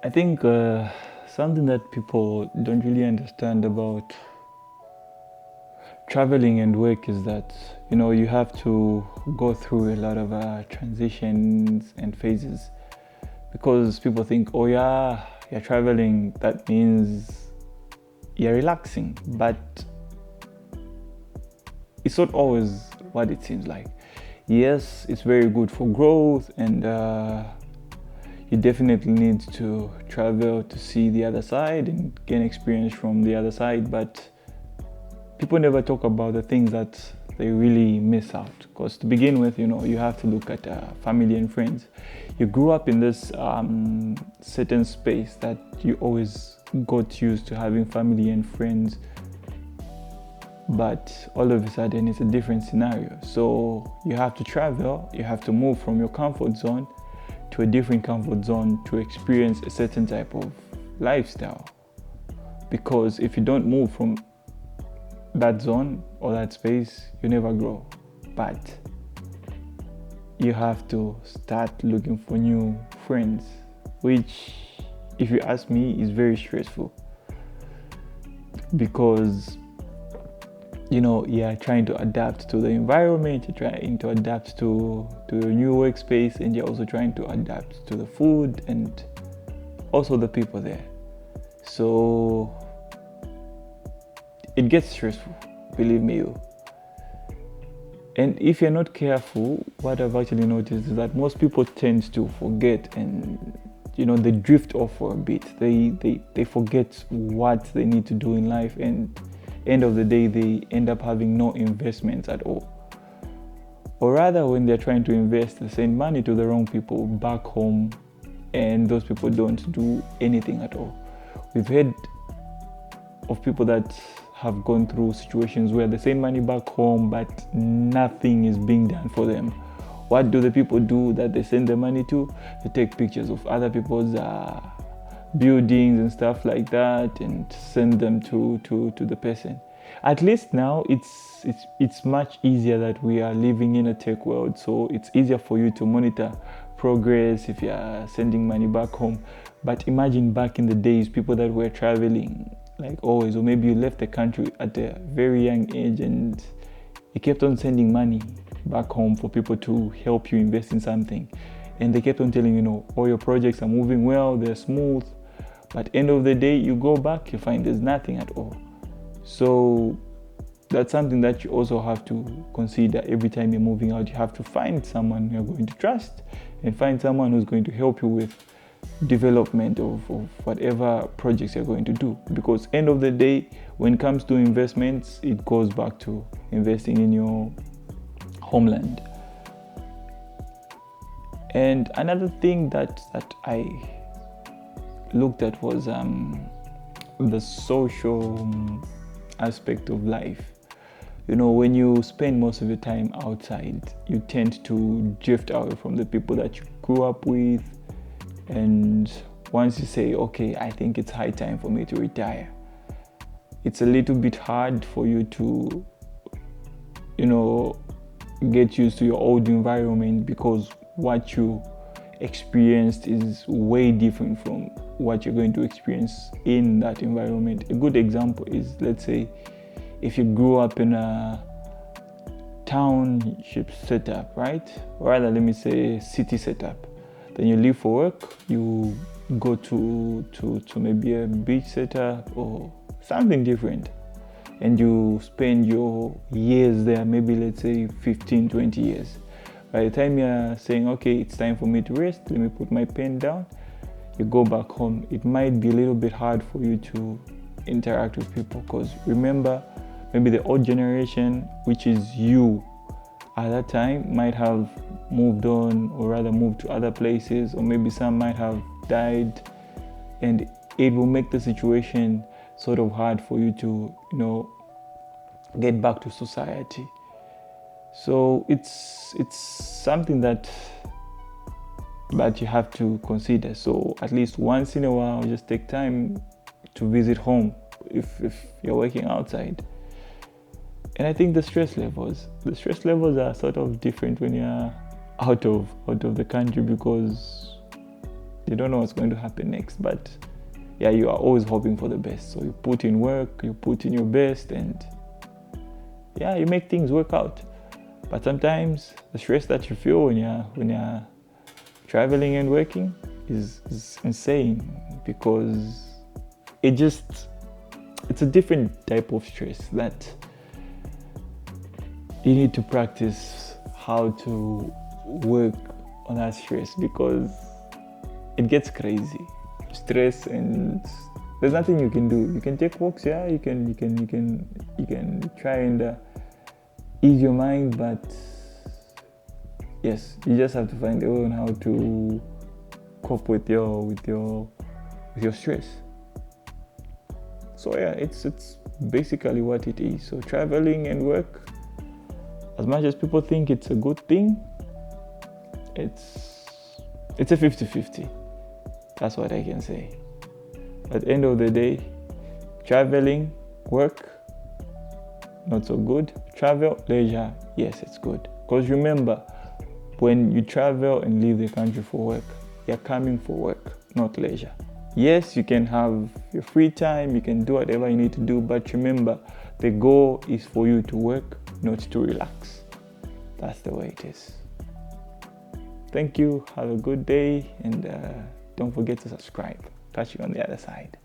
I think something that people don't really understand about traveling and work is that you have to go through a lot of transitions and phases, because people think, oh yeah, you're traveling, that means you're relaxing, but it's not always what it seems like. Yes, it's very good for growth, and you definitely need to travel to see the other side and gain experience from the other side, but people never talk about the things that they really miss out. Because to begin with, you have to look at family and friends. You grew up in this certain space that you always got used to having family and friends, but all of a sudden it's a different scenario. So you have to travel, you have to move from your comfort zone to a different comfort zone to experience a certain type of lifestyle. Because if you don't move from that zone or that space, you never grow. But you have to start looking for new friends, which, if you ask me, is very stressful, because you're trying to adapt to the environment, you're trying to adapt to your new workspace, and you're also trying to adapt to the food and also the people there. So it gets stressful, believe me. And if you're not careful, what I've actually noticed is that most people tend to forget, and they drift off for a bit. They forget what they need to do in life, and end of the day they end up having no investments at all. Or rather, when they're trying to invest, they send money to the wrong people back home, and those people don't do anything at all. We've heard of people that have gone through situations where they send money back home, but nothing is being done for them. What do the people do that they send the money to? They take pictures of other people's buildings and stuff like that and send them to the person. At least now it's much easier that we are living in a tech world, so it's easier for you to monitor progress if you are sending money back home. But imagine back in the days, people that were traveling like always, or maybe you left the country at a very young age and you kept on sending money back home for people to help you invest in something, and they kept on telling all your projects are moving well, they're smooth, but end of the day you go back, you find there's nothing at all. So that's something that you also have to consider. Every time you're moving out, you have to find someone you're going to trust and find someone who's going to help you with development of whatever projects you're going to do, because end of the day, when it comes to investments, it goes back to investing in your homeland. And another thing that I looked at was the social aspect of life. When you spend most of your time outside, you tend to drift away from the people that you grew up with. And once you say, okay, I think it's high time for me to retire, it's a little bit hard for you to, get used to your old environment, because what you experienced is way different from what you're going to experience in that environment. A good example is, let's say, if you grew up in a township setup, right? Or rather, let me say city setup. Then you leave for work, you go to maybe a beach setup or something different, and you spend your years there, maybe let's say 15, 20 years. By the time you're saying, okay, it's time for me to rest, let me put my pen down, you go back home. It might be a little bit hard for you to interact with people, because remember, maybe the old generation, which is you at that time, might have moved on, or rather moved to other places, or maybe some might have died, and it will make the situation sort of hard for you to get back to society. So it's something that you have to consider. So at least once in a while, just take time to visit home if you're working outside. And I think the stress levels are sort of different when you're out of the country, because You don't know what's going to happen next, but yeah, you are always hoping for the best. So you put in work, you put in your best, and yeah, you make things work out. But sometimes the stress that you feel when you're traveling and working is insane, because it's a different type of stress that you need to practice how to work on that stress, because it gets crazy. Stress, and there's nothing you can do. You can take walks, yeah, you can try and ease your mind, but yes, you just have to find a way on how to cope with your stress. So yeah, it's basically what it is. So traveling and work, as much as people think it's a good thing, it's a 50-50. That's what I can say. At the end of the day, traveling, work, not so good. Travel, leisure, yes, it's good. Because remember, when you travel and leave the country for work, you're coming for work, not leisure. Yes, you can have your free time, you can do whatever you need to do, but remember, the goal is for you to work, not to relax. That's the way it is. Thank you, have a good day, and don't forget to subscribe. Catch you on the other side.